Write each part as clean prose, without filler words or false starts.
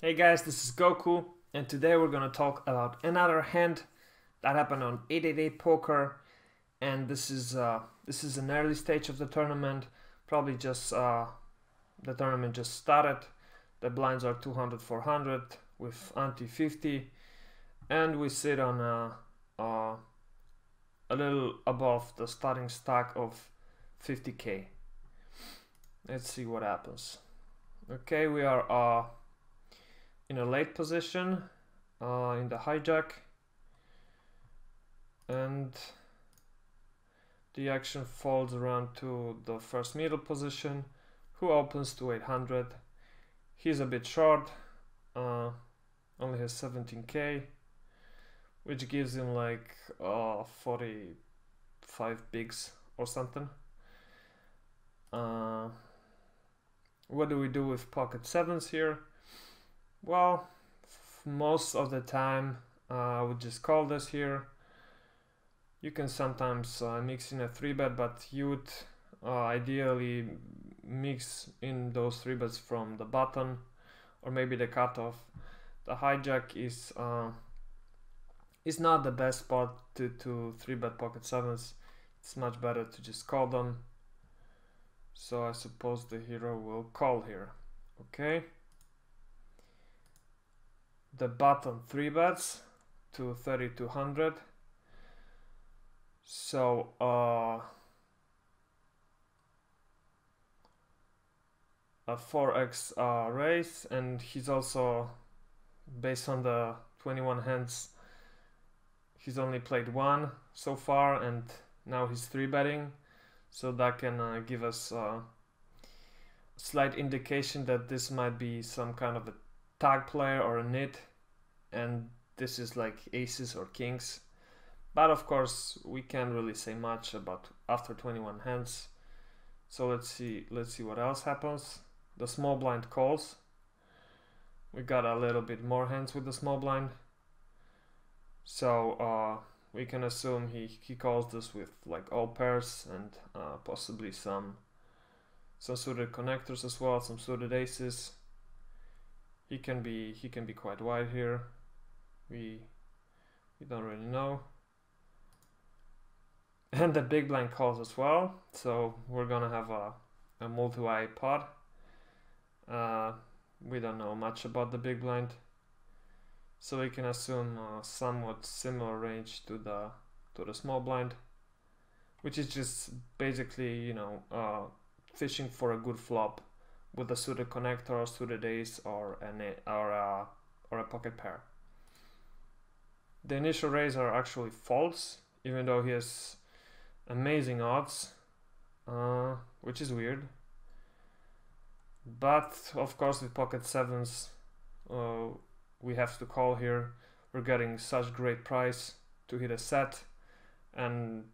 Hey guys, this is Goku, and today we're gonna talk about another hand that happened on 888 Poker, and this is an early stage of the tournament. Probably just the tournament just started. The blinds are 200, 400 with ante 50, and we sit on a little above the starting stack of 50k. Let's see what happens. Okay, we are in a late position in the hijack, and the action folds around to the first middle position, who opens to 800. He's a bit short, only has 17k, which gives him like 45 bigs or something. What do we do with pocket sevens here? Well, most of the time I would just call this here. You can sometimes mix in a 3-bet, but you would ideally mix in those 3-bets from the button or maybe the cutoff. The hijack is not the best spot to 3-bet pocket sevens. It's much better to just call them. So I suppose the hero will call here. Okay. The button 3-bets to 3200. So a 4x raise, and he's also, based on the 21 hands, he's only played one so far, and now he's 3-betting, so that can give us a slight indication that this might be some kind of a tag player or a nit, and this is like aces or kings. But of course we can't really say much about after 21 hands. So let's see what else happens. The small blind calls. We got a little bit more hands with the small blind. So we can assume he calls this with like all pairs and possibly some suited connectors as well, some suited aces. He can be quite wide here. We don't really know. And the big blind calls as well, so we're gonna have a multi-way pot. We don't know much about the big blind, so we can assume a somewhat similar range to the small blind, which is just basically, you know, fishing for a good flop with a suited connector, suited ace, or a pocket pair. The initial raise are actually false, even though he has amazing odds, which is weird. But of course with pocket sevens we have to call here. We're getting such great price to hit a set and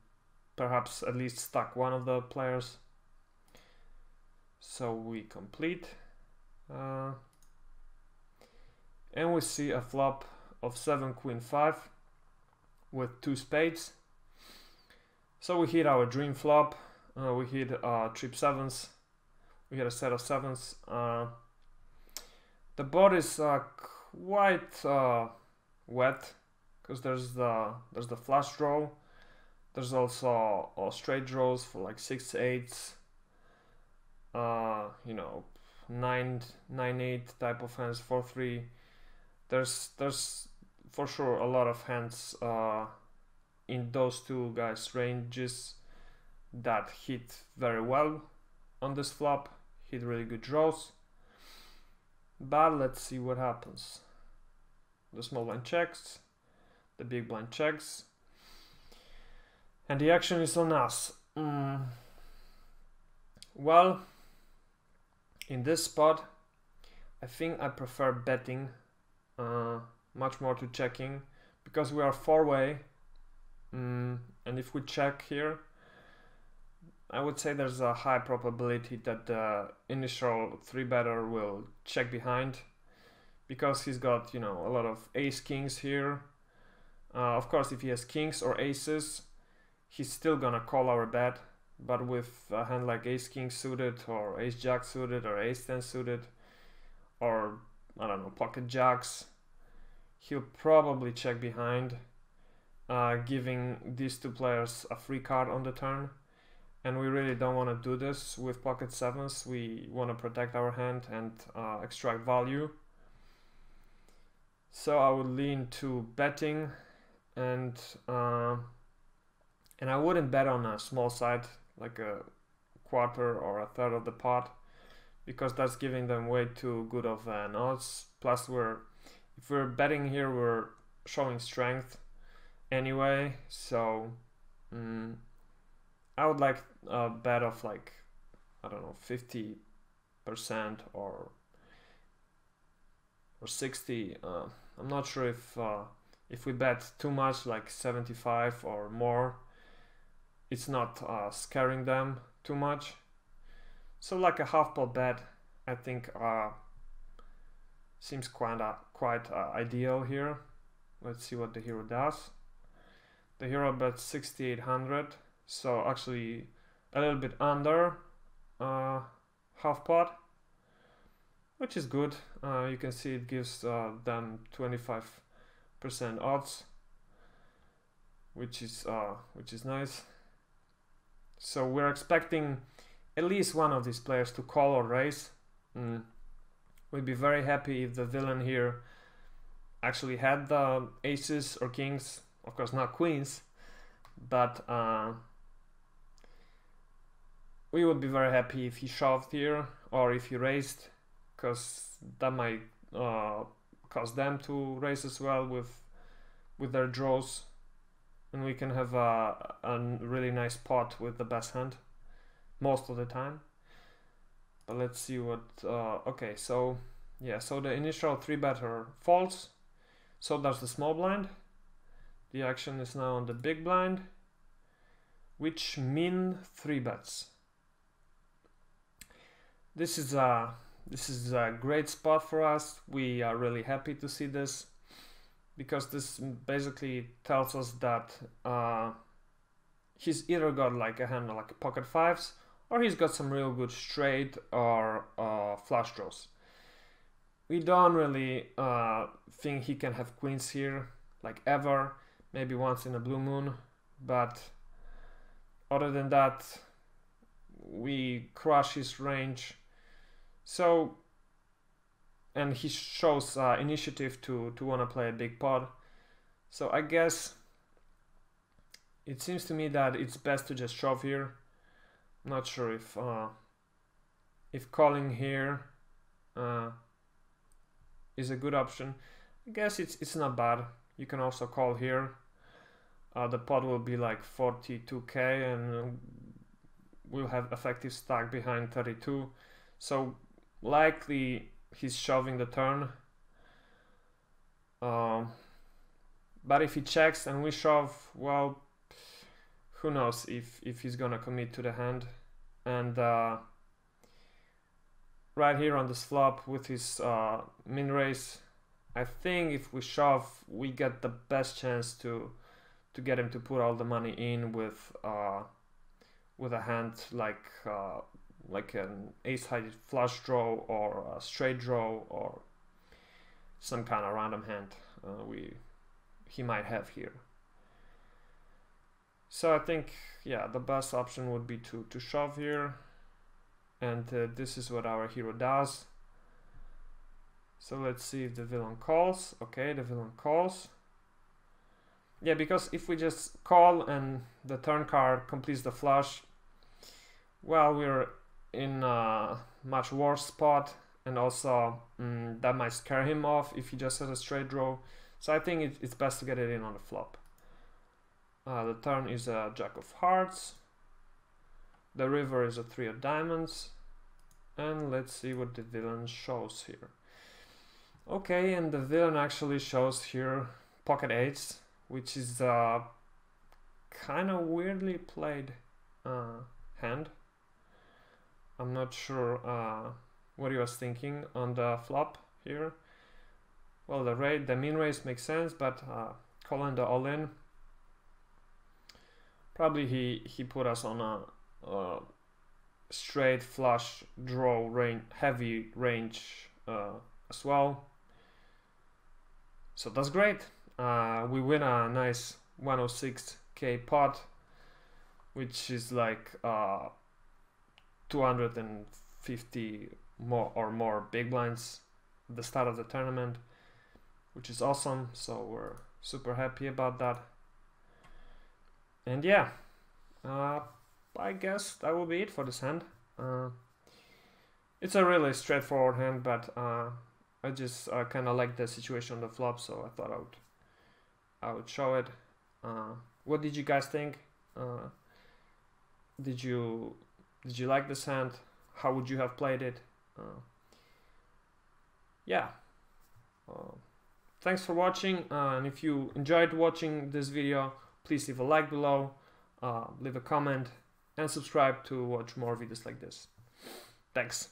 perhaps at least stack one of the players. So we complete and we see a flop of 7 queen 5 with 2 spades. So we hit our dream flop. We hit trip sevens. We hit a set of sevens. The board is quite wet because there's the flush draw. There's also straight draws for like 6 8s. You know, 9 8 type of hands, 4 3. There's for sure a lot of hands in those two guys' ranges that hit very well on this flop, hit really good draws. But let's see what happens. The small blind checks, the big blind checks, and the action is on us. Well, in this spot I think I prefer betting much more to checking, because we are 4-way. And if we check here, I would say there's a high probability that the initial 3-better will check behind, because he's got, you know, a lot of ace kings here. Of course, if he has kings or aces, he's still gonna call our bet, but with a hand like ace king suited or ace jack suited or ace 10 suited, or I don't know, pocket jacks, he'll probably check behind, giving these two players a free card on the turn. And we really don't want to do this with pocket sevens. We want to protect our hand and extract value. So I would lean to betting, and I wouldn't bet on a small side like a quarter or a third of the pot, because that's giving them way too good of an odds. Plus, if we're betting here, we're showing strength anyway. So I would like a bet of like, I don't know, 50% or 60. I'm not sure if we bet too much, like 75 or more, it's not scaring them too much. So like a half pot bet, I think seems quite ideal here. Let's see what the hero does. The hero bets 6,800, so actually a little bit under half pot, which is good. You can see it gives them 25% odds, which is nice. So we're expecting at least one of these players to call or raise. We'd be very happy if the villain here actually had the aces or kings, of course not queens, but we would be very happy if he shoved here or if he raised, because that might cause them to raise as well with their draws, and we can have a really nice pot with the best hand most of the time. But let's see what okay, so yeah, so the initial 3-better falls, so does the small blind. The action is now on the big blind, which min 3 bets. This is a great spot for us. We are really happy to see this, because this basically tells us that he's either got like a hand like pocket fives, or he's got some real good straight or flush draws. We don't really think he can have queens here, like ever, maybe once in a blue moon, but other than that, we crush his range. So, and he shows initiative to want to play a big pot. So I guess it seems to me that it's best to just shove here. Not sure if calling here is a good option. I guess it's not bad. You can also call here. The pot will be like 42k, and we'll have effective stack behind 32. So likely he's shoving the turn. But if he checks and we shove, well, who knows if he's gonna commit to the hand. And right here on this flop with his min raise, I think if we shove, we get the best chance to get him to put all the money in with a hand like an ace high flush draw or a straight draw or some kind of random hand he might have here. So I think, yeah, the best option would be to shove here, and this is what our hero does. So let's see if the villain calls. Okay, the villain calls. Yeah, because if we just call and the turn card completes the flush, well, we're in a much worse spot, and also that might scare him off if he just has a straight draw. So I think it's best to get it in on the flop. The turn is a jack of hearts. The river is a 3 of diamonds. And let's see what the villain shows here. Okay, and the villain actually shows here pocket eights, which is a kind of weirdly played hand. I'm not sure what he was thinking on the flop here. Well, the min raise makes sense, but calling the all-in, probably he put us on a straight flush draw range, heavy range as well. So that's great. We win a nice 106k pot, which is like 250 more big blinds at the start of the tournament, which is awesome. So we're super happy about that. And yeah, I guess that will be it for this hand. It's a really straightforward hand, but I just kind of like the situation on the flop, so I thought I would show it. What did you guys think? Did you like this hand? How would you have played it? Yeah. Thanks for watching, and if you enjoyed watching this video, please leave a like below, leave a comment, and subscribe to watch more videos like this. Thanks.